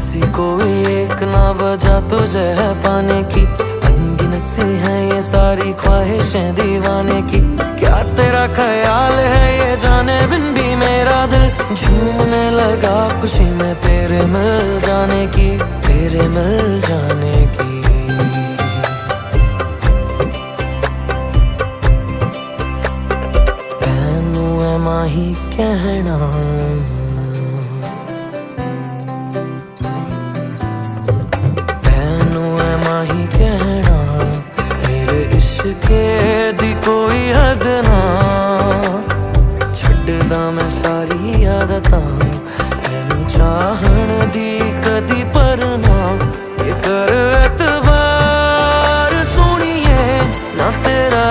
ऐसी कोई एक ना वजह तुझे है पाने की, अनगिनत सी है ये सारी ख्वाहिशें दीवाने की। क्या तेरा ख्याल है ये जाने बिन भी मेरा दिल झूमने लगा खुशी में तेरे मिल जाने की, तेरे मिल जाने की। तैनू है माही कहना, तैनू है माही कहना, मेरे इश्क दी कोई हद ना।